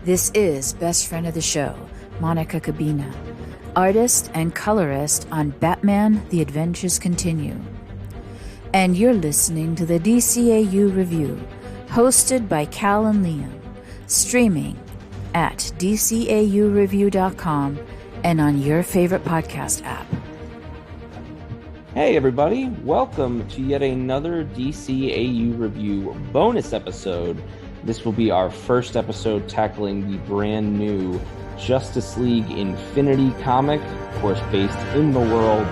This is best friend of the show, Monica Cabina, artist and colorist on Batman: The Adventures Continue. And you're listening to the DCAU Review, hosted by Cal and Liam, streaming at dcaureview.com and on your favorite podcast app. Hey everybody, welcome to yet another DCAU Review bonus episode. This will be our first episode tackling the brand new Justice League Infinity comic, of course based in the world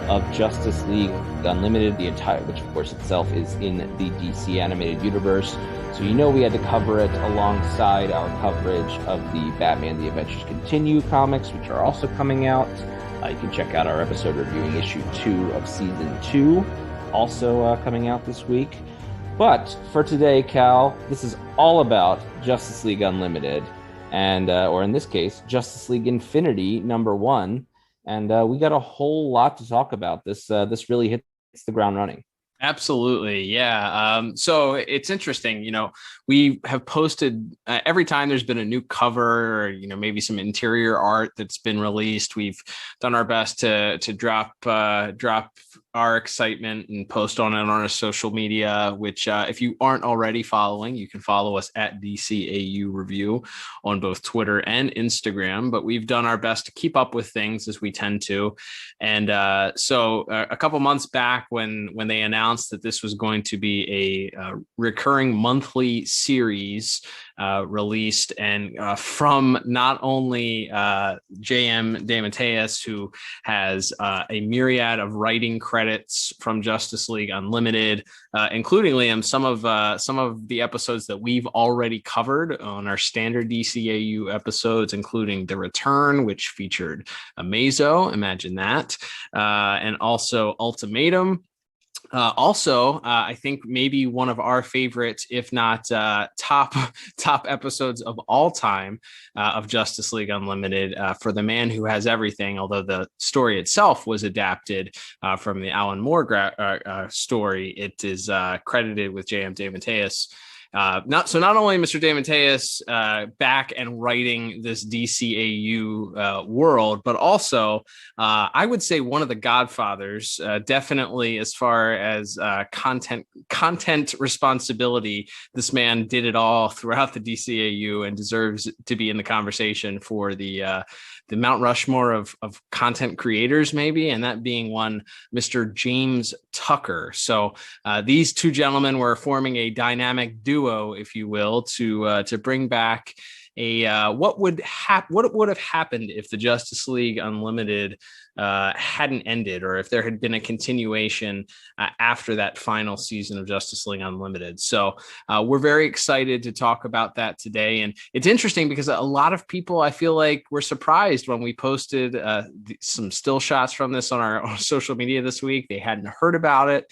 of Justice League Unlimited, which of course itself is in the DC animated universe. So you know we had to cover it alongside our coverage of the Batman: The Adventures Continue comics, which are also coming out. You can check out our episode reviewing issue 2 of season 2, also coming out this week. But for today, Cal, this is all about Justice League Unlimited, and or in this case, Justice League Infinity #1. And we got a whole lot to talk about. This really hits the ground running. Absolutely. Yeah. So it's interesting, we have posted every time there's been a new cover or, maybe some interior art that's been released. We've done our best to drop our excitement and post on it on our social media, which if you aren't already following, you can follow us at DCAU Review on both Twitter and Instagram. But we've done our best to keep up with things as we tend to. And so a couple months back when they announced that this was going to be a recurring monthly series released, and from not only J.M. DeMatteis, who has a myriad of writing credits from Justice League Unlimited, including, Liam, some of the episodes that we've already covered on our standard DCAU episodes, including The Return, which featured Amazo, imagine that, and also Ultimatum. I think maybe one of our favorites, if not top episodes of all time of Justice League Unlimited, for The Man Who Has Everything, although the story itself was adapted from the Alan Moore story. It is credited with J.M. DeMatteis. Not only Mr. DeMatteis back and writing this DCAU world, but also I would say one of the godfathers, definitely as far as content responsibility. This man did it all throughout the DCAU and deserves to be in the conversation for the Mount Rushmore of content creators, maybe, and that being one, Mr. James Tucker. So these two gentlemen were forming a dynamic duo, if you will, to bring back what would have happened if the Justice League Unlimited hadn't ended, or if there had been a continuation after that final season of Justice League Unlimited. So we're very excited to talk about that today. And it's interesting because a lot of people, I feel like, were surprised when we posted some still shots from this on our social media this week. They hadn't heard about it.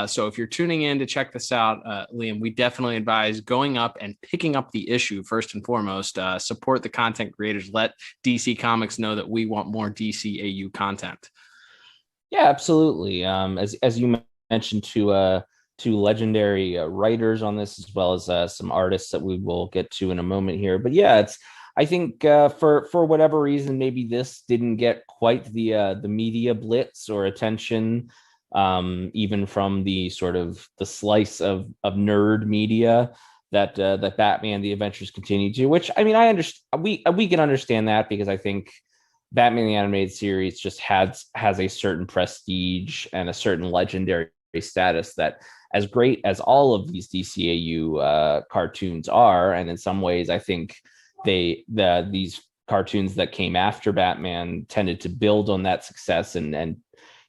So if you're tuning in to check this out, Liam, we definitely advise going up and picking up the issue first and foremost. Support the content creators. Let DC Comics know that we want more DCAU content. Yeah, absolutely. As you mentioned, two legendary writers on this, as well as some artists that we will get to in a moment here. But yeah, I think for whatever reason, maybe this didn't get quite the media blitz or attention, even from the sort of the slice of nerd media that Batman: The Adventures Continue to. Which, I mean, I understand. We can understand that, because I think Batman the Animated Series just has a certain prestige and a certain legendary status that, as great as all of these DCAU cartoons are, and in some ways I think these cartoons that came after Batman tended to build on that success and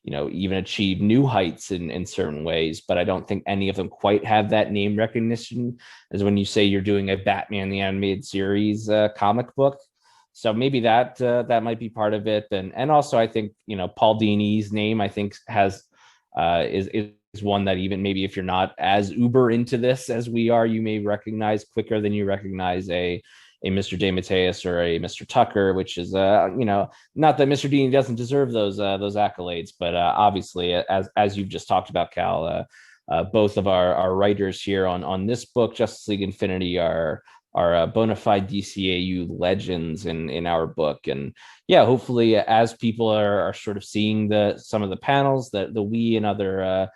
even achieve new heights in certain ways, but I don't think any of them quite have that name recognition as when you say you're doing a Batman the Animated Series comic book. So maybe that might be part of it, and also I think Paul Dini's name, I think, has is one that, even maybe if you're not as uber into this as we are, you may recognize quicker than you recognize a Mr. DeMatteis or a Mr. Tucker, which is not that Mr. Dini doesn't deserve those accolades, but obviously, as you've just talked about, Cal, both of our writers here on this book, Justice League Infinity, are bona fide DCAU legends in our book. And yeah, hopefully as people are sort of seeing some of the panels that we and other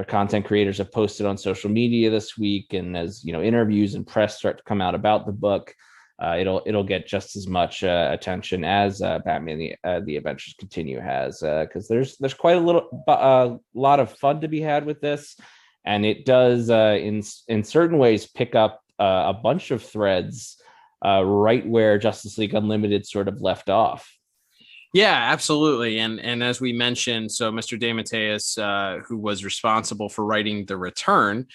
content creators have posted on social media this week, and as interviews and press start to come out about the book, it'll get just as much attention as Batman the Adventures Continue has, because there's quite a lot of fun to be had with this, and it does in certain ways pick up a bunch of threads right where Justice League Unlimited sort of left off. Yeah, absolutely. And as we mentioned, so Mr. DeMatteis, who was responsible for writing The Return,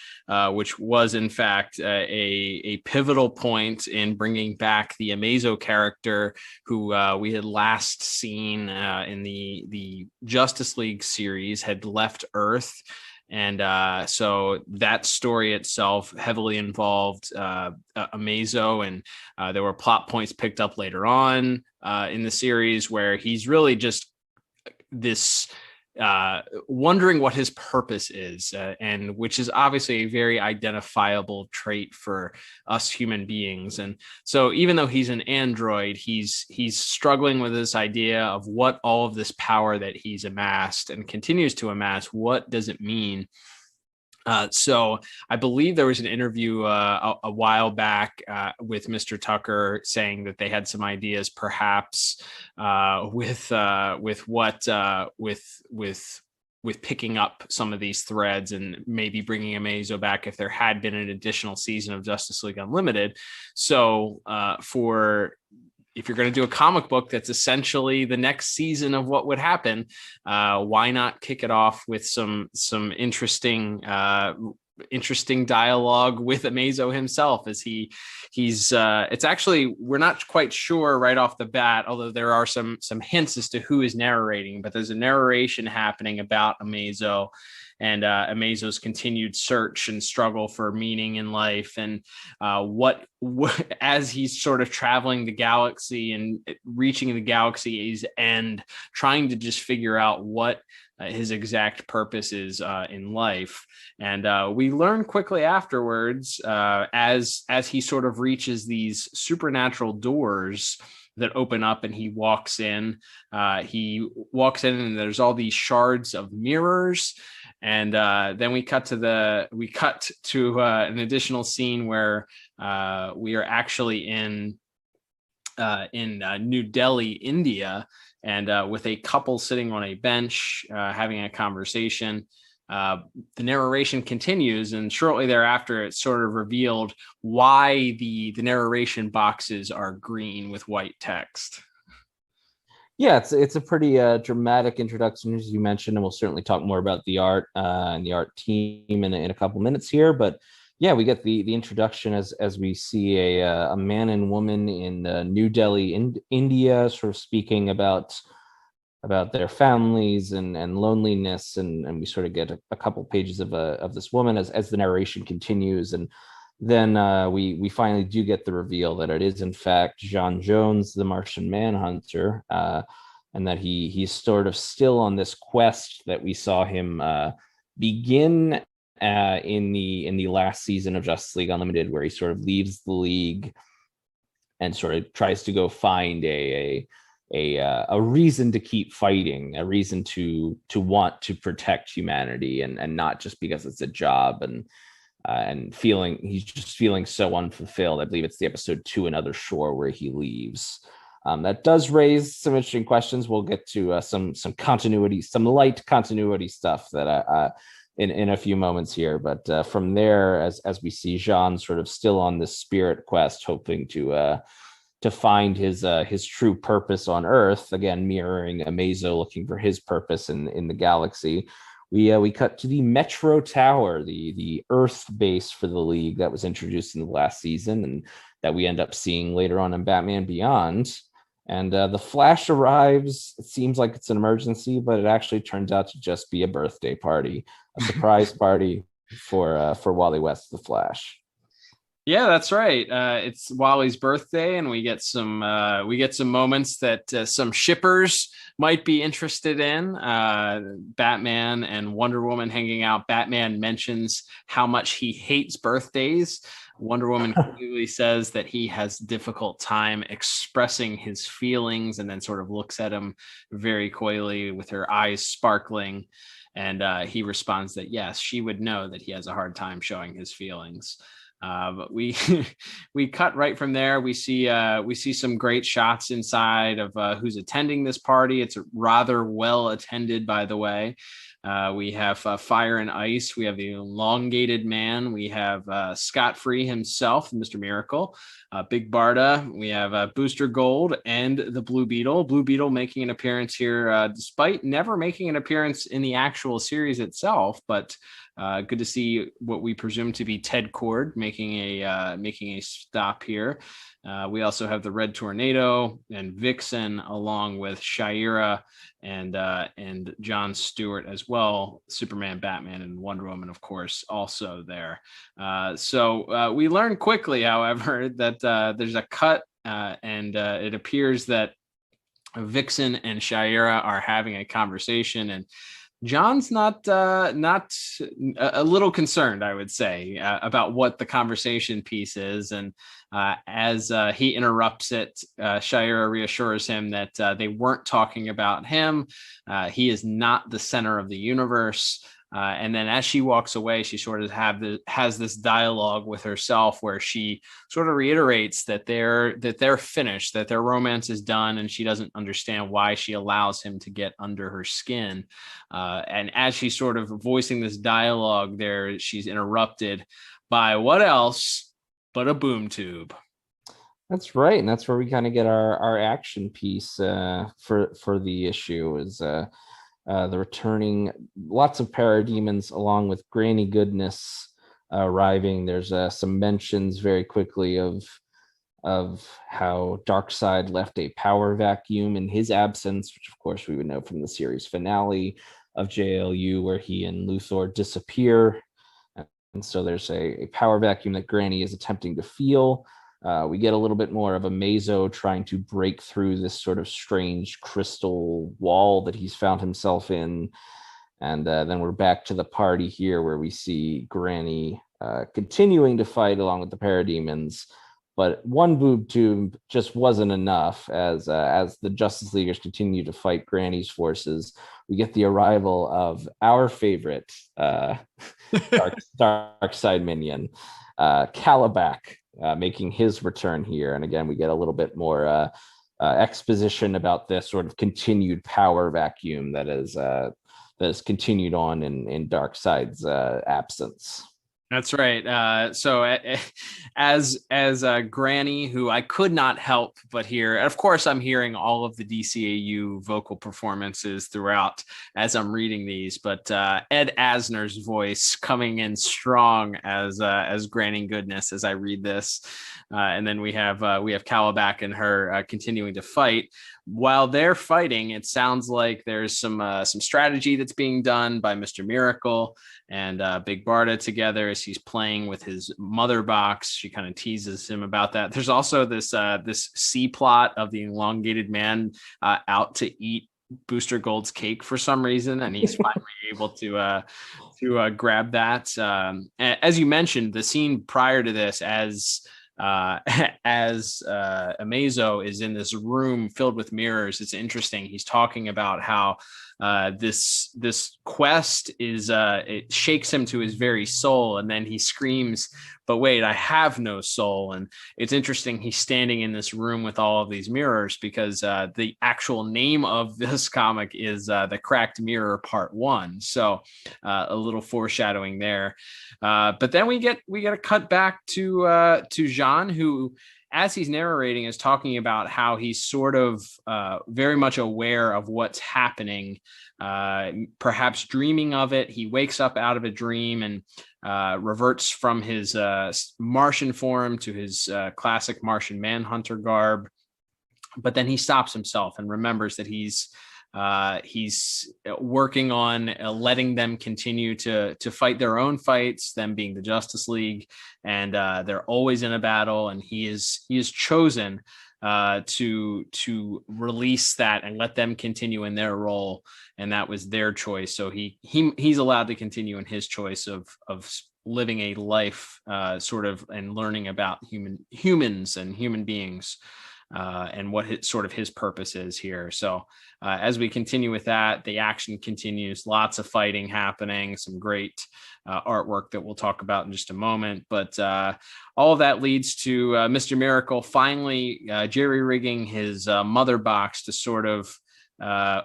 which was in fact a pivotal point in bringing back the Amazo character, who we had last seen in the Justice League series, had left Earth. And so that story itself heavily involved Amazo, and there were plot points picked up later on in the series where he's really just this wondering what his purpose is, and which is obviously a very identifiable trait for us human beings. And so even though he's an android, he's struggling with this idea of what all of this power that he's amassed and continues to amass, what does it mean? So I believe there was an interview a while back with Mr. Tucker saying that they had some ideas, perhaps with picking up some of these threads and maybe bringing Amazo back if there had been an additional season of Justice League Unlimited. So if you're going to do a comic book that's essentially the next season of what would happen, why not kick it off with some interesting dialogue with Amazo himself, as he's it's actually, we're not quite sure right off the bat, although there are some hints as to who is narrating, but there's a narration happening about Amazo and Amazo's continued search and struggle for meaning in life, and what as he's sort of traveling the galaxy and reaching the galaxy's end, trying to just figure out what his exact purpose is in life. And we learn quickly afterwards, as he sort of reaches these supernatural doors that open up and he walks in and there's all these shards of mirrors. And then we cut to an additional scene where we are actually in New Delhi, India, and with a couple sitting on a bench having a conversation. The narration continues, and shortly thereafter, it's sort of revealed why the narration boxes are green with white text. Yeah, it's a pretty dramatic introduction, as you mentioned, and we'll certainly talk more about the art and the art team in a couple minutes here. But yeah, we get the introduction as we see a man and woman in New Delhi, India, sort of speaking about their families and loneliness, and we sort of get a couple pages of this woman as the narration continues, and then we finally do get the reveal that it is in fact John Jones, the Martian Manhunter, and that he's sort of still on this quest that we saw him begin in the last season of Justice League Unlimited, where he sort of leaves the League and sort of tries to go find a reason to keep fighting, a reason to want to protect humanity, and not just because it's a job, and he's just feeling so unfulfilled. I believe it's the episode 2, Another Shore, where he leaves. That does raise some interesting questions. We'll get to some continuity, some light continuity stuff that in a few moments here. But from there, as we see Jean sort of still on this spirit quest, hoping to find his true purpose on Earth, again mirroring Amazo looking for his purpose in the galaxy. We cut to the Metro Tower, the Earth base for the League that was introduced in the last season, and that we end up seeing later on in Batman Beyond. And the Flash arrives. It seems like it's an emergency, but it actually turns out to just be a birthday party, a surprise party for Wally West, the Flash. Yeah, that's right. It's Wally's birthday, and we get some moments that some shippers might be interested in. Batman and Wonder Woman hanging out. Batman mentions how much he hates birthdays. Wonder Woman clearly says that he has difficult time expressing his feelings, and then sort of looks at him very coyly with her eyes sparkling. And he responds that yes, she would know that he has a hard time showing his feelings. But we we cut right from there. We see some great shots inside of who's attending this party. It's rather well attended, by the way. We have Fire and Ice. We have the Elongated Man. We have Scott Free himself, Mr. Miracle. Big Barda. We have Booster Gold and the Blue Beetle. Blue Beetle making an appearance here, despite never making an appearance in the actual series itself. But good to see what we presume to be Ted Cord making a stop here. We also have the Red Tornado and Vixen, along with Shaira and John Stewart as well. Superman, Batman, and Wonder Woman, of course, also there. So we learn quickly, however, that there's a cut, and it appears that Vixen and Shaira are having a conversation, and John's not a little concerned, I would say, about what the conversation piece is. And as he interrupts it, Shaira reassures him that they weren't talking about him. He is not the center of the universe. And then as she walks away, she sort of has this dialogue with herself where she sort of reiterates that they're finished, that their romance is done, and she doesn't understand why she allows him to get under her skin. And as she's sort of voicing this dialogue there, she's interrupted by what else but a boom tube. That's right, and that's where we kind of get our action piece for the issue is the returning lots of parademons along with Granny Goodness arriving. There's some mentions very quickly of how Darkseid left a power vacuum in his absence, which of course we would know from the series finale of JLU, where he and Luthor disappear. And so there's a power vacuum that Granny is attempting to feel. We get a little bit more of Amazo trying to break through this sort of strange crystal wall that he's found himself in. And then we're back to the party here where we see Granny continuing to fight along with the parademons. But one boob tube just wasn't enough as the Justice Leaguers continue to fight Granny's forces. We get the arrival of our favorite Darkseid minion, Kalibak, making his return here. And again, we get a little bit more exposition about this sort of continued power vacuum that is continued on in Darkseid's absence. That's right. So as Granny, who I could not help but hear, of course, I'm hearing all of the DCAU vocal performances throughout as I'm reading these, but Ed Asner's voice coming in strong as Granny Goodness as I read this. And then we have Kalibak and her continuing to fight. While they're fighting, it sounds like there's some strategy that's being done by Mr. Miracle and Big Barda together as he's playing with his mother box. She kind of teases him about that. There's also this C plot of the Elongated Man out to eat Booster Gold's cake for some reason, and he's finally able to grab that. As you mentioned, the scene prior to this, as Amazo is in this room filled with mirrors, it's interesting. He's talking about how this quest is it shakes him to his very soul, and then he screams, "But wait, I have no soul!" And it's interesting. He's standing in this room with all of these mirrors because the actual name of this comic is The Cracked Mirror Part 1. So a little foreshadowing there. But then we get a cut back to Jean, who, as he's narrating, is talking about how he's sort of very much aware of what's happening, perhaps dreaming of it. He wakes up out of a dream and reverts from his Martian form to his classic Martian Manhunter garb. But then he stops himself and remembers that he's He's working on letting them continue to fight their own fights, them being the Justice League, and they're always in a battle. And he is chosen to release that and let them continue in their role, and that was their choice. So he's allowed to continue in his choice of living a life sort of and learning about humans and human beings. And what his purpose is here. So as we continue with that, the action continues, lots of fighting happening, some great artwork that we'll talk about in just a moment. But all of that leads to Mr. Miracle finally jerry-rigging his mother box to sort of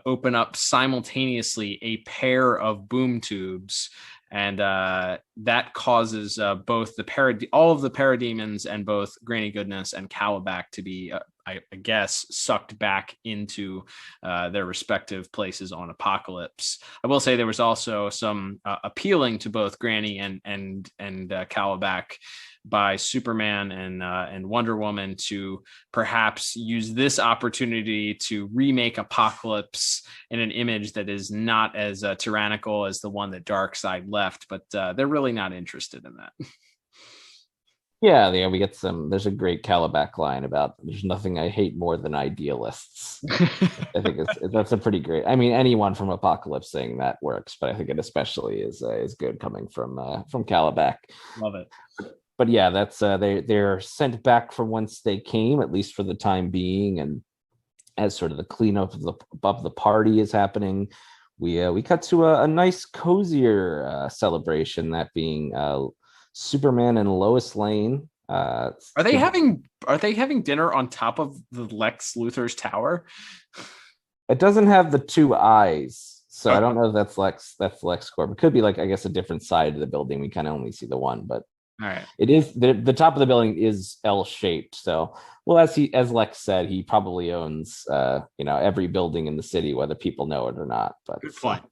open up simultaneously a pair of boom tubes. And that causes both all of the parademons and both Granny Goodness and Calabac to be, I guess, sucked back into their respective places on Apocalypse. I will say there was also some appealing to both Granny and Calabac by Superman and Wonder Woman to perhaps use this opportunity to remake Apocalypse in an image that is not as tyrannical as the one that Darkseid left, but they're really not interested in that. Yeah, we get there's a great Calabac line about there's nothing I hate more than idealists. I think that's a pretty great, I mean, anyone from Apocalypse saying that works, but I think it especially is good coming from Calabac. Love it. But yeah, that's they're sent back from whence they came, at least for the time being. And as sort of the cleanup of the party is happening, we cut to a nice cozier celebration, that being Superman and Lois Lane. Are they having dinner on top of the Lex Luthor's tower? It doesn't have the two eyes, so I don't know if that's LexCorp. It could be like, I guess, a different side of the building. We kind of only see the one, but all right. It is the top of the building is L-shaped. So, well, as Lex said, he probably owns every building in the city, whether people know it or not. But good point.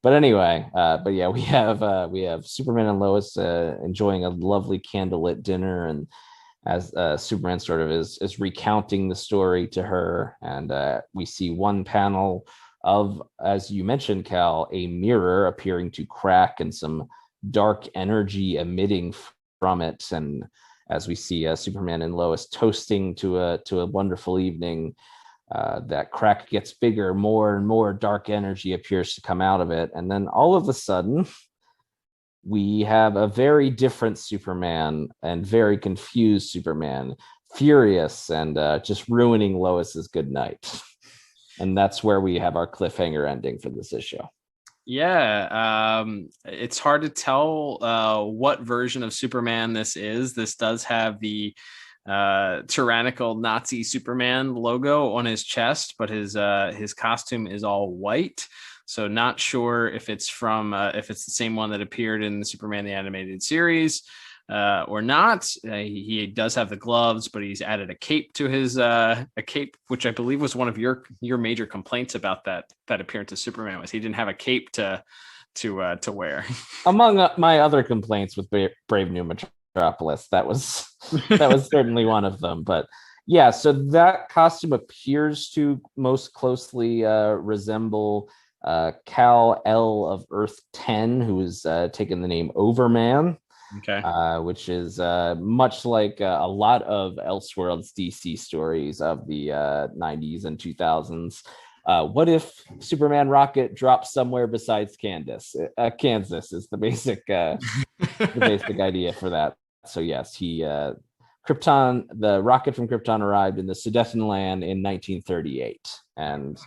But anyway, but yeah, we have Superman and Lois enjoying a lovely candlelit dinner, and as Superman sort of is recounting the story to her, and we see one panel of, as you mentioned, Cal, a mirror appearing to crack and some dark energy emitting from it. And as we see Superman and Lois toasting to a wonderful evening, that crack gets bigger, more and more dark energy appears to come out of it. And then all of a sudden, we have a very different Superman and very confused Superman, furious and just ruining Lois's good night. And that's where we have our cliffhanger ending for this issue. Yeah, it's hard to tell what version of Superman this is. This does have the tyrannical Nazi Superman logo on his chest, but his costume is all white. So not sure if it's if it's the same one that appeared in the Superman the Animated Series or not. He does have the gloves, but he's added a cape to his a cape, which I believe was one of your major complaints about that appearance of Superman, was he didn't have a cape to wear. Among my other complaints with Brave New Metropolis, that was certainly one of them. But yeah, so that costume appears to most closely resemble Kal-El of Earth 10, who is taking the name Overman. Okay. Which is much like a lot of Elseworlds DC stories of the 90s and 2000s. What if Superman rocket drops somewhere besides Kansas? Kansas is the basic idea for that. So yes, the rocket from Krypton arrived in the Sudetenland in 1938, and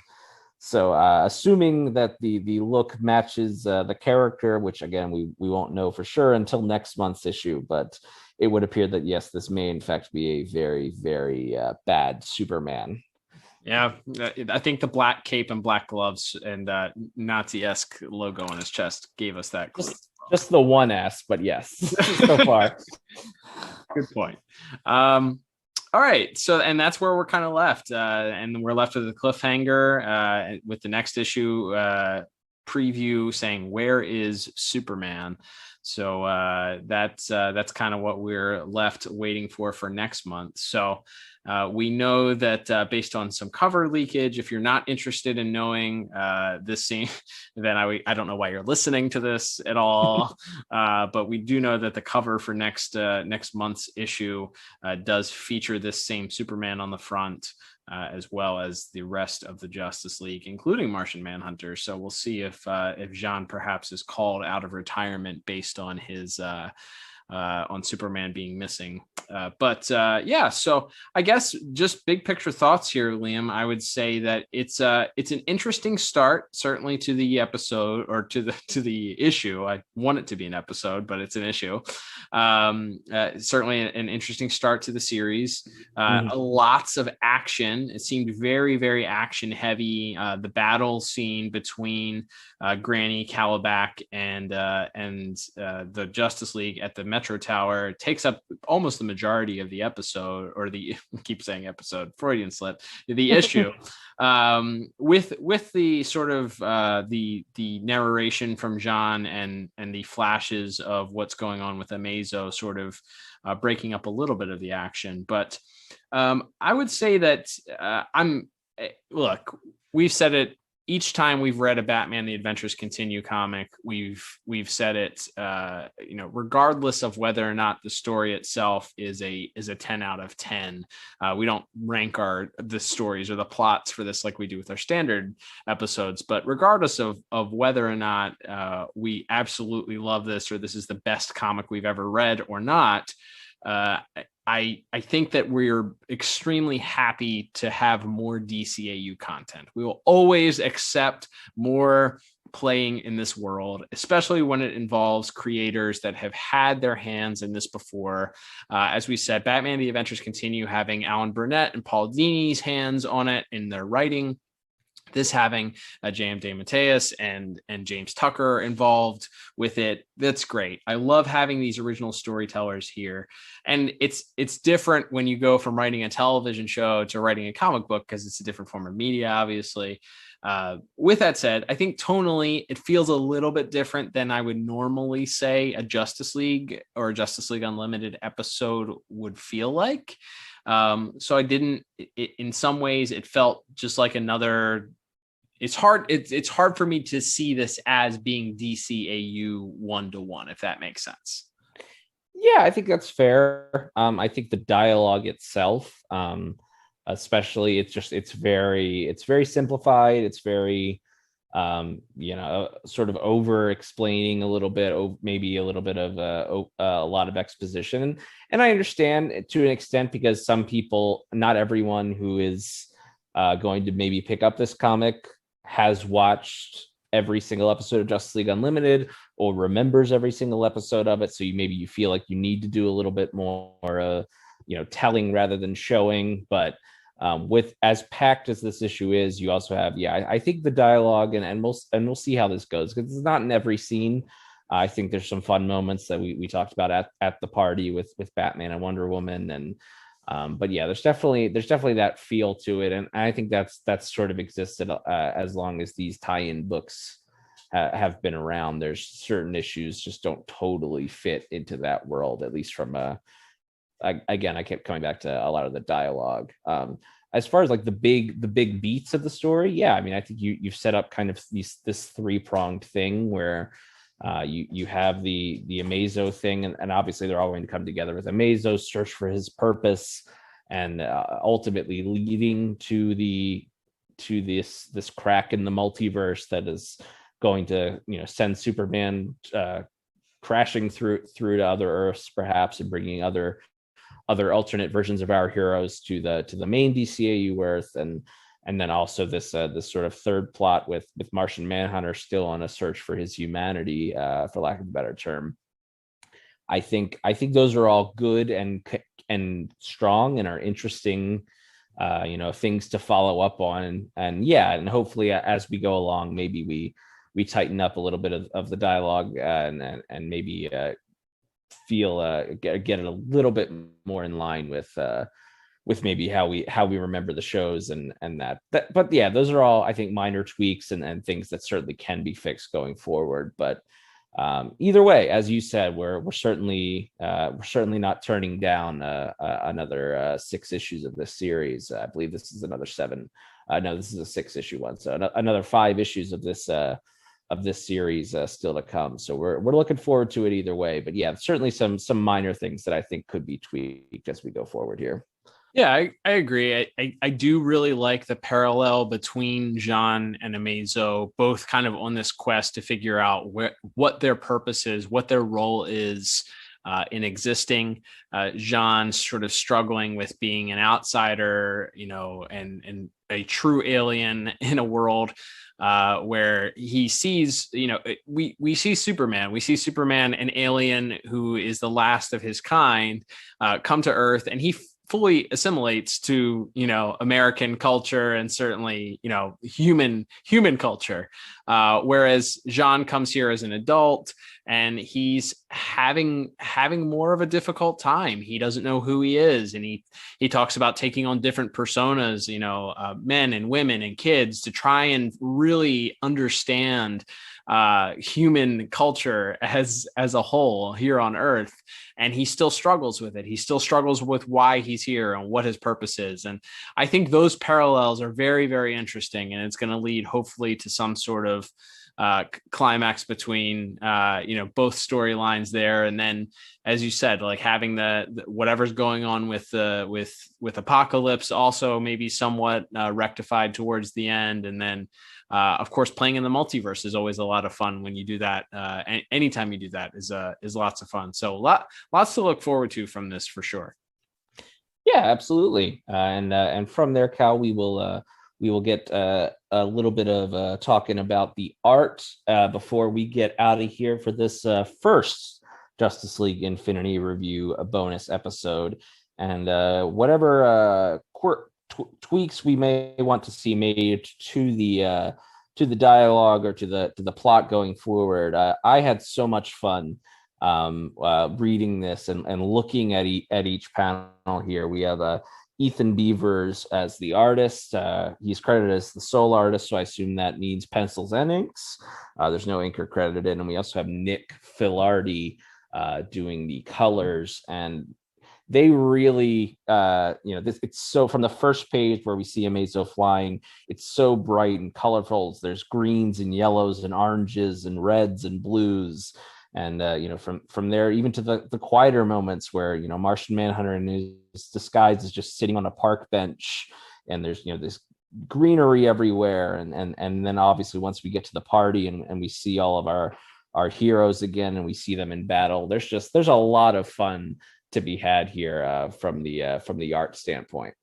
so assuming that the look matches the character, which again we won't know for sure until next month's issue, but it would appear that yes, this may in fact be a very, very bad Superman. Yeah, I think the black cape and black gloves and Nazi-esque logo on his chest gave us that clue. Just the one S, but yes, so far. Good point. All right, so and that's where we're kind of left, and we're left with a cliffhanger with the next issue preview saying, "Where is Superman?" So that's kind of what we're left waiting for next month. So We know that based on some cover leakage, if you're not interested in knowing this scene, then I don't know why you're listening to this at all. But we do know that the cover for next month's issue does feature this same Superman on the front, as well as the rest of the Justice League, including Martian Manhunter. So we'll see if Jean perhaps is called out of retirement based on his on Superman being missing. So I guess just big picture thoughts here, Liam. I would say that it's an interesting start, certainly to the episode, or to the issue. I want it to be an episode, but it's an issue. Certainly an interesting start to the series. Lots of action. It seemed very, very action heavy. The battle scene between Granny, Calabac, and the Justice League at the Metro Tower takes up almost the majority of the episode, or I keep saying episode, Freudian slip, the issue, with the sort of the narration from Jean and the flashes of what's going on with Amazo sort of breaking up a little bit of the action. But I would say that look, we've said it each time we've read a Batman the Adventures Continue comic. We've said it, regardless of whether or not the story itself is a 10 out of 10. We don't rank the stories or the plots for this like we do with our standard episodes, but regardless of whether or not we absolutely love this, or this is the best comic we've ever read or not, I think that we're extremely happy to have more DCAU content. We will always accept more playing in this world, especially when it involves creators that have had their hands in this before. As we said, Batman the Adventures Continue having Alan Burnett and Paul Dini's hands on it in their writing. This having J.M. DeMatteis and James Tucker involved with it. That's great. I love having these original storytellers here. And it's different when you go from writing a television show to writing a comic book, because it's a different form of media, obviously. With that said, I think tonally it feels a little bit different than I would normally say a Justice League or a Justice League Unlimited episode would feel like. So in some ways it felt just like another. It's hard for me to see this as being DCAU 1-to-1, if that makes sense. Yeah, I think that's fair. I think the dialogue itself, especially, it's very simplified. It's very, sort of over explaining a little bit, maybe a little bit of a lot of exposition. And I understand to an extent, because some people, not everyone who is going to maybe pick up this comic has watched every single episode of Justice League Unlimited or remembers every single episode of it. So you feel like you need to do a little bit more, telling rather than showing. But with as packed as this issue is, you also have, I think the dialogue and we'll see how this goes, because it's not in every scene. I think there's some fun moments that we talked about at the party with Batman and Wonder Woman, and but yeah, there's definitely that feel to it, and I think that's sort of existed as long as these tie-in books have been around. There's certain issues just don't totally fit into that world, at least from again, I kept coming back to a lot of the dialogue. As far as like the big beats of the story, I mean, I think you've set up kind of this three-pronged thing where you have the Amazo thing, and obviously they're all going to come together with Amazo's search for his purpose, and ultimately leading to this crack in the multiverse that is going to send Superman crashing through to other Earths, perhaps, and bringing other alternate versions of our heroes to the main DCAU Earth, and then also this sort of third plot with Martian Manhunter still on a search for his humanity, for lack of a better term. I think those are all good and strong and are interesting, things to follow up on. And hopefully as we go along, maybe we tighten up a little bit of the dialogue, and maybe get it a little bit more in line with maybe how we remember the shows and that. But yeah, those are all, I think, minor tweaks and things that certainly can be fixed going forward. But Either way, as you said, we're certainly not turning down another 6 issues of this series. I believe this is another 7. No, this is a 6-issue one, so another 5 issues of this series still to come. So we're looking forward to it either way. But yeah, certainly some minor things that I think could be tweaked as we go forward here. Yeah, I agree. I do really like the parallel between Jean and Amazo, both kind of on this quest to figure out what their purpose is, what their role is in existing. Jean sort of struggling with being an outsider, and a true alien in a world where he sees, we see Superman. We see Superman, an alien who is the last of his kind, come to Earth, and he fully assimilates to American culture and certainly human culture, whereas Jean comes here as an adult and he's having more of a difficult time. He doesn't know who he is, and he talks about taking on different personas, men and women and kids, to try and really understand human culture as a whole here on Earth. And he still struggles with it. He still struggles with why he's here and what his purpose is. And I think those parallels are very, very interesting. And it's going to lead hopefully to some sort of climax between both storylines there. And then, as you said, like having the whatever's going on with Apocalypse also maybe somewhat rectified towards the end. And then of course, playing in the multiverse is always a lot of fun when you do that. Anytime you do that is lots of fun. So lots to look forward to from this for sure. Yeah, absolutely. And from there, Cal, we will get a little bit of talking about the art before we get out of here for this first Justice League Infinity review, a bonus episode, and whatever tweaks we may want to see made to the dialogue or to the plot going forward. I had so much fun reading this and looking at each panel here. We have Ethen Beavers as the artist. He's credited as the sole artist, so I assume that means pencils and inks. There's no inker credited, and we also have Nick Filardi doing the colors. And they really, it's so, from the first page where we see Amazo flying, it's so bright and colorful. There's greens and yellows and oranges and reds and blues. And, from there, even to the quieter moments where, Martian Manhunter in his disguise is just sitting on a park bench, and there's, this greenery everywhere. And then obviously once we get to the party and we see all of our heroes again, and we see them in battle, there's a lot of fun to be had here from the art standpoint.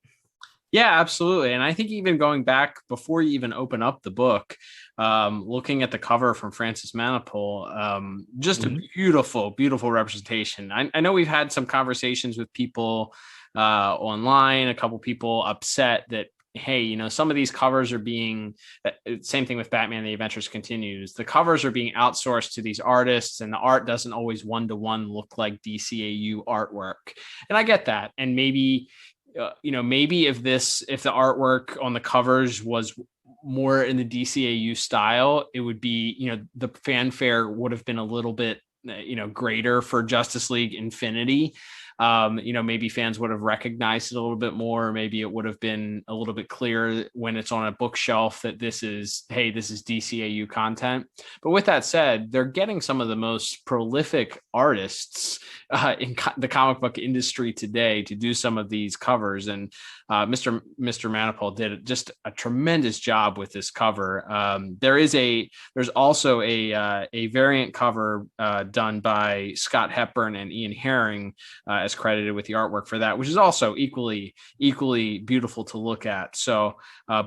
Yeah, absolutely. And I think even going back before you even open up the book, looking at the cover from Francis Manapul, just a beautiful, beautiful representation. I know we've had some conversations with people online, a couple people upset that, hey, some of these covers are being, same thing with Batman The Adventures Continues, the covers are being outsourced to these artists, and the art doesn't always one-to-one look like DCAU artwork. And I get that. And maybe if the artwork on the covers was more in the DCAU style, it would be, the fanfare would have been a little bit, greater for Justice League Infinity. Maybe fans would have recognized it a little bit more. Maybe it would have been a little bit clearer when it's on a bookshelf that this is DCAU content. But with that said, they're getting some of the most prolific artists in the comic book industry today to do some of these covers. And Mr. Manapul did just a tremendous job with this cover. There's also a variant cover done by Scott Hepburn and Ian Herring, as credited with the artwork for that, which is also equally beautiful to look at. So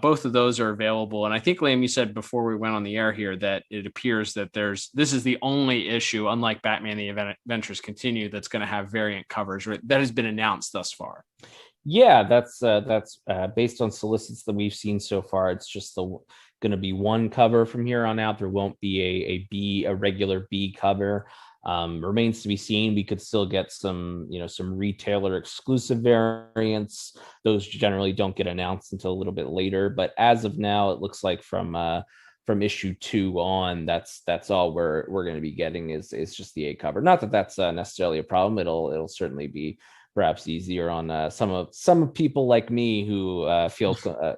both of those are available. And I think, Liam, you said before we went on the air here that it appears that this is the only issue, unlike Batman The Adventures Continue, that's going to have variant covers that has been announced thus far. Yeah, that's based on solicits that we've seen so far. It's just going to be one cover from here on out. There won't be a regular B cover. Remains to be seen. We could still get some retailer exclusive variants. Those generally don't get announced until a little bit later. But as of now, it looks like from issue 2 on, that's all we're going to be getting is just the A cover. Not that that's necessarily a problem. It'll certainly be perhaps easier on some people like me who feel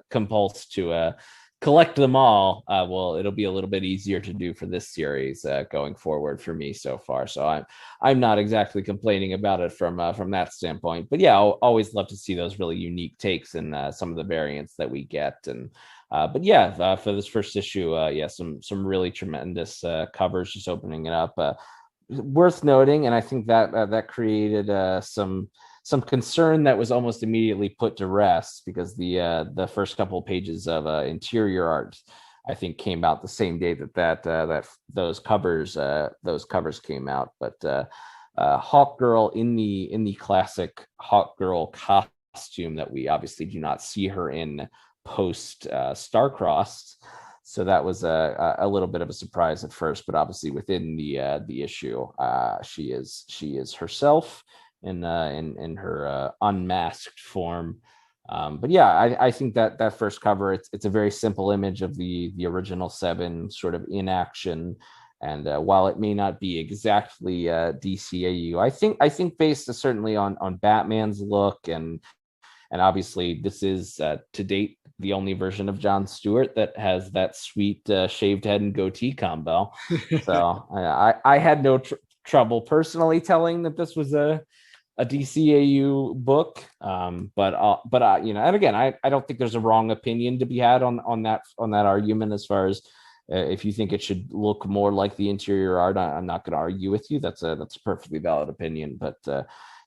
compulsed to collect them all. Well, it'll be a little bit easier to do for this series going forward for me so far. So I'm not exactly complaining about it from that standpoint. But yeah, I'll always love to see those really unique takes in some of the variants that we get. And but yeah, for this first issue, yeah, some really tremendous covers just opening it up. Worth noting, and I think that that created some concern that was almost immediately put to rest, because the first couple of pages of interior art, I think, came out the same day that those covers came out. But Hawk Girl in the classic Hawk Girl costume that we obviously do not see her in post Starcrossed. So that was a little bit of a surprise at first, but obviously within the issue, she is herself in her unmasked form. But yeah, I think that first cover, it's a very simple image of the original 7 sort of in action. And while it may not be exactly DCAU, I think based certainly on Batman's look, and obviously this is to date the only version of John Stewart that has that sweet shaved head and goatee combo. So I had no trouble personally telling that this was a DCAU book. But you know, and again, I don't think there's a wrong opinion to be had on that argument, as far as if you think it should look more like the interior art. I'm not going to argue with you. That's a perfectly valid opinion. But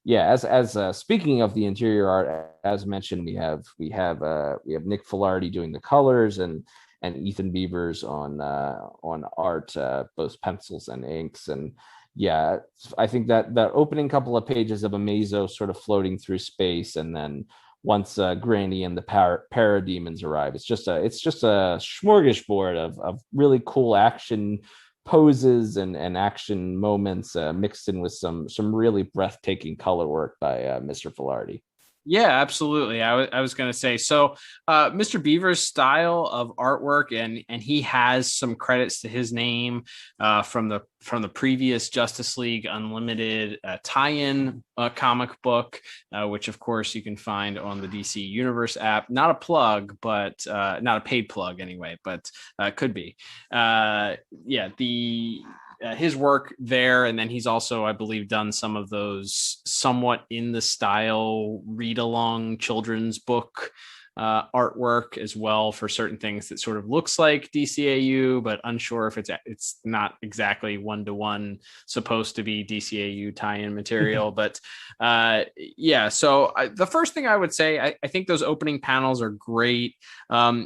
yeah, as speaking of the interior art, as mentioned, we have Nick Filardi doing the colors, and Ethen Beavers on art, both pencils and inks. And yeah, I think that opening couple of pages of Amazo sort of floating through space, and then once Granny and the parademons arrive, it's just a smorgasbord of really cool action poses and action moments mixed in with some really breathtaking color work by Mr. Filardi. Yeah, absolutely. I was going to say, so Mr. Beaver's style of artwork, and he has some credits to his name from the previous Justice League Unlimited tie-in comic book, which of course you can find on the DC Universe app. Not a plug, but not a paid plug anyway, but could be. Yeah, his work there, and then he's also, I believe, done some of those somewhat in the style read-along children's book artwork as well, for certain things that sort of looks like DCAU, but unsure if it's not exactly one-to-one supposed to be DCAU tie-in material. But yeah, so the first thing I would say, I think those opening panels are great.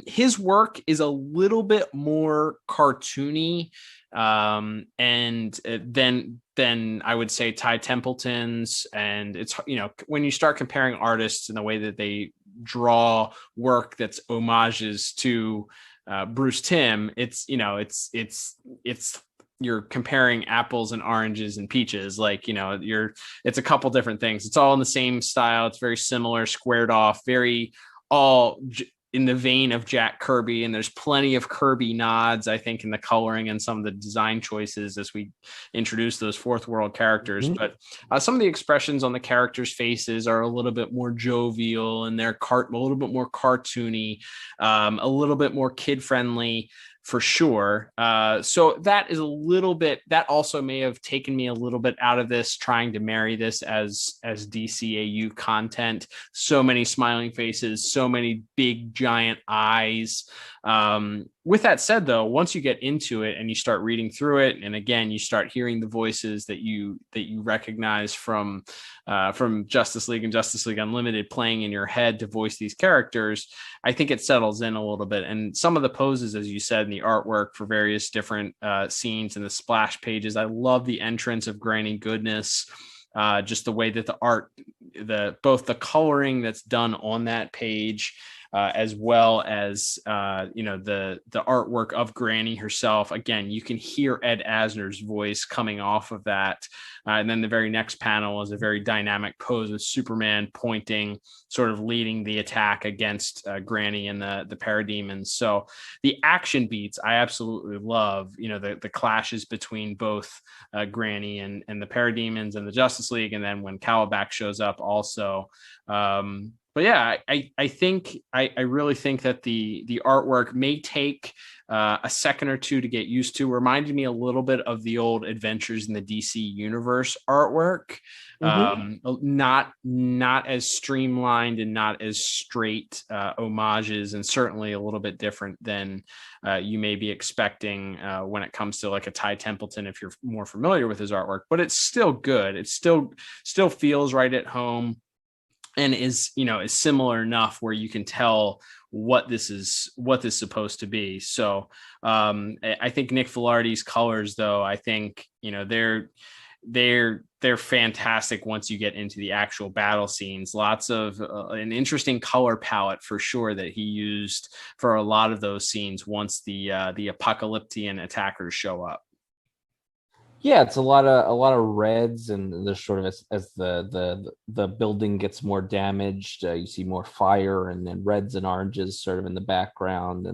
His work is a little bit more cartoony, and then I would say Ty Templeton's. And it's, you know, when you start comparing artists in the way that they draw work that's homages to Bruce Timm, it's, you know, it's you're comparing apples and oranges and peaches. Like, you know, it's a couple different things. It's all in the same style. It's very similar, squared off, very all in the vein of Jack Kirby. And there's plenty of Kirby nods, I think, in the coloring and some of the design choices as we introduce those fourth world characters. Mm-hmm. But some of the expressions on the characters' faces are a little bit more jovial, and they're a little bit more cartoony, a little bit more kid friendly, for sure. So that is a little bit, that also may have taken me a little bit out of this, trying to marry this as DCAU content. So many smiling faces, so many big giant eyes. With that said, though, once you get into it and you start reading through it, and again, you start hearing the voices that you recognize from Justice League and Justice League Unlimited playing in your head to voice these characters, I think it settles in a little bit. And some of the poses, as you said, in the artwork for various different scenes and the splash pages, I love the entrance of Granny Goodness. Just the way that the art, both the coloring that's done on that page, as well as the artwork of Granny herself. Again, you can hear Ed Asner's voice coming off of that. And then the very next panel is a very dynamic pose with Superman pointing, sort of leading the attack against Granny and the parademons. So the action beats I absolutely love. The clashes between both Granny and the parademons and the Justice League, and then when Calabac shows up also. But yeah, I think I really think that the artwork may take a second or two to get used to. Reminded me a little bit of the old Adventures in the DC Universe artwork. Not as streamlined and not as straight homages, and certainly a little bit different than you may be expecting when it comes to like a Ty Templeton, if you're more familiar with his artwork. But it's still good. It still feels right at home, and is similar enough where you can tell what this is supposed to be. So I think Nick Filardi's colors, though, I think they're fantastic once you get into the actual battle scenes. Lots of an interesting color palette for sure that he used for a lot of those scenes once the Apocalyptian attackers show up. Yeah, it's a lot of reds, and there's sort of as the building gets more damaged, you see more fire, and then reds and oranges sort of in the background,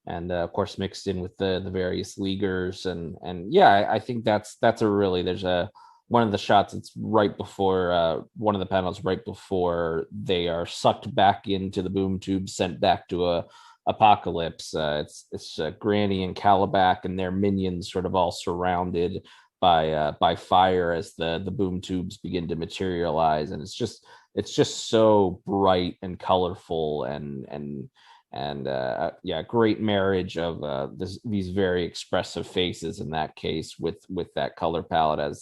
and of course mixed in with the various leaguers, and yeah, I think that's there's one of the shots. It's right before one of the panels right before they are sucked back into the boom tube, sent back to a Apocalypse. It's Granny and Calabac and their minions sort of all surrounded by fire as the boom tubes begin to materialize, and it's just so bright and colorful, and great marriage of these very expressive faces in that case with that color palette as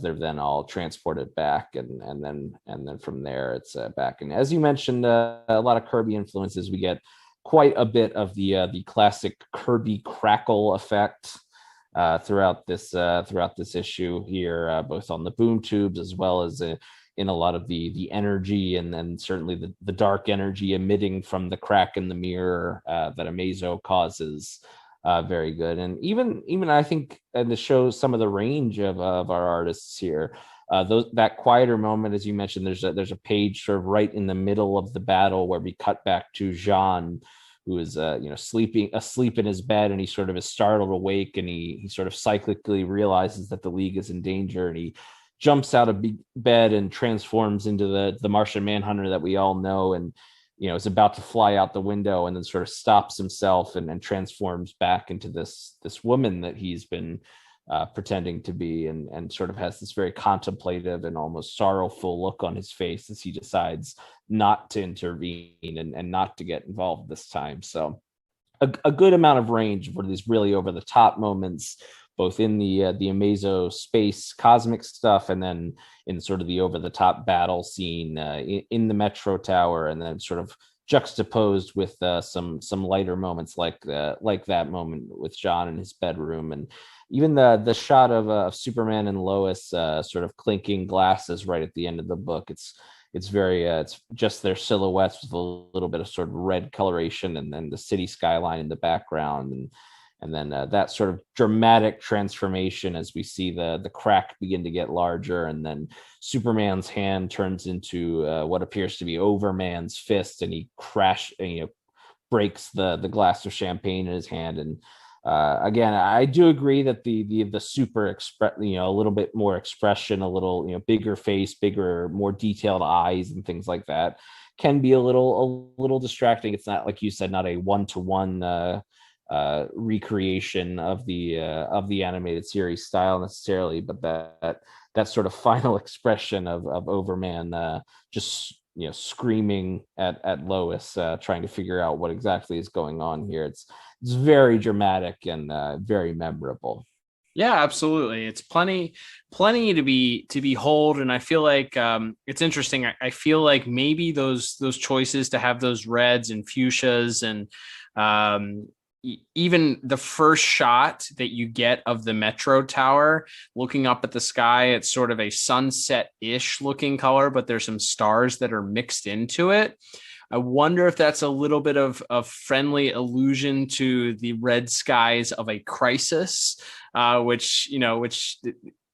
they're then all transported back, and then from there it's back. And as you mentioned, a lot of Kirby influences. We get quite a bit of the classic Kirby crackle effect throughout this issue here, both on the boom tubes as well as in a lot of the energy, and then certainly the dark energy emitting from the crack in the mirror that Amazo causes. Very good. And even I think, and to show some of the range of our artists here, that quieter moment, as you mentioned, there's a page sort of right in the middle of the battle where we cut back to Jean, who is asleep in his bed, and he sort of is startled awake, and he sort of cyclically realizes that the League is in danger, and he jumps out of bed and transforms into the Martian Manhunter that we all know, and is about to fly out the window, and then sort of stops himself and transforms back into this woman that he's been pretending to be, and sort of has this very contemplative and almost sorrowful look on his face as he decides not to intervene and not to get involved this time. So a good amount of range for these really over the top moments, both in the Amazo space cosmic stuff, and then in sort of the over the top battle scene in the Metro Tower, and then sort of juxtaposed with some lighter moments like that moment with John in his bedroom, and even the shot of Superman and Lois sort of clinking glasses right at the end of the book. It's very it's just their silhouettes with a little bit of sort of red coloration, and then the city skyline in the background, and then that sort of dramatic transformation as we see the crack begin to get larger, and then Superman's hand turns into what appears to be Overman's fist, and he breaks the glass of champagne in his hand. And again, I do agree that the super a little bit more expression, a little bigger face, bigger, more detailed eyes, and things like that can be a little distracting. It's not, like you said, not a one-to-one recreation of the animated series style necessarily, but that sort of final expression of Overman just screaming at Lois, trying to figure out what exactly is going on here. It's very dramatic and very memorable. Yeah, absolutely. It's plenty to behold, and I feel like it's interesting. I feel like maybe those choices to have those reds and fuchsias, and even the first shot that you get of the Metro Tower looking up at the sky, it's sort of a sunset-ish looking color, but there's some stars that are mixed into it. I wonder if that's a little bit of a friendly allusion to the red skies of a crisis, which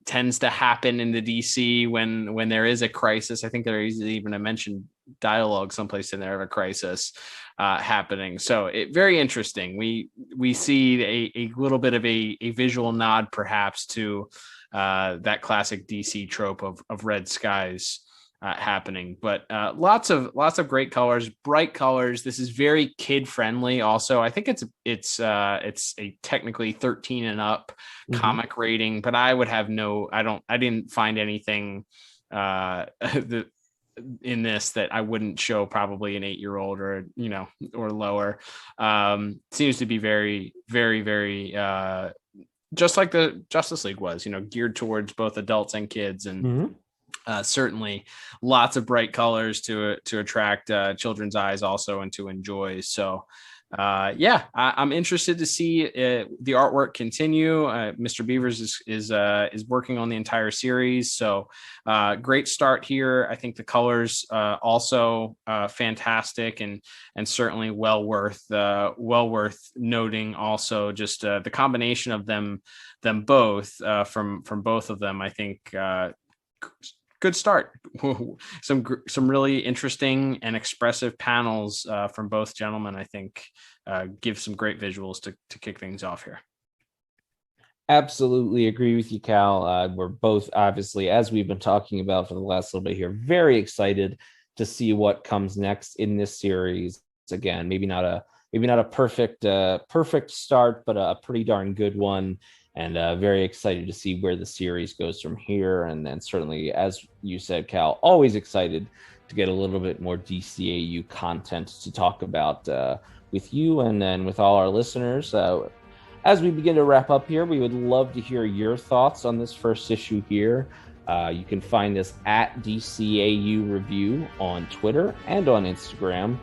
tends to happen in the DC when there is a crisis. I think there is even a mentioned dialogue someplace in there of a crisis happening. So very interesting. We see a little bit of a visual nod perhaps to that classic DC trope of red skies happening, but lots of great colors, bright colors. This is very kid friendly. Also, I think it's a technically 13 and up comic rating, but I would have I didn't find anything in this that I wouldn't show probably an 8-year-old or lower. Seems to be very, very, very just like the Justice League was, geared towards both adults and kids, and certainly lots of bright colors to attract children's eyes also and to enjoy. So I'm interested to see the artwork continue. Mr. Beavers is working on the entire series, so great start here. I think the colors also fantastic, and certainly well worth noting. Also, just the combination of them both from both of them, I think. Good start. Some really interesting and expressive panels from both gentlemen, I think, give some great visuals to kick things off here. Absolutely agree with you, Cal. We're both, obviously, as we've been talking about for the last little bit here, very excited to see what comes next in this series. Again, maybe not a perfect start, but a pretty darn good one. And very excited to see where the series goes from here. And then certainly, as you said, Cal, always excited to get a little bit more DCAU content to talk about with you and then with all our listeners. As we begin to wrap up here, we would love to hear your thoughts on this first issue here. You can find us at DCAU Review on Twitter and on Instagram.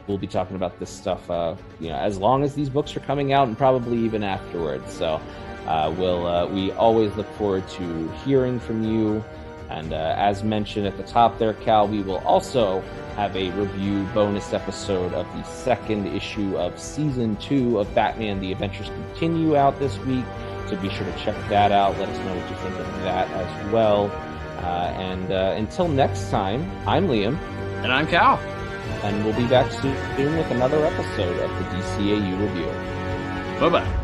We'll be talking about this stuff, as long as these books are coming out and probably even afterwards. So we always look forward to hearing from you. And as mentioned at the top there, Cal, we will also have a review bonus episode of the second issue of season 2 of Batman: The Adventures Continue out this week. So be sure to check that out. Let us know what you think of that as well. And until next time, I'm Liam. And I'm Cal. And we'll be back soon with another episode of the DCAU Review. Bye-bye.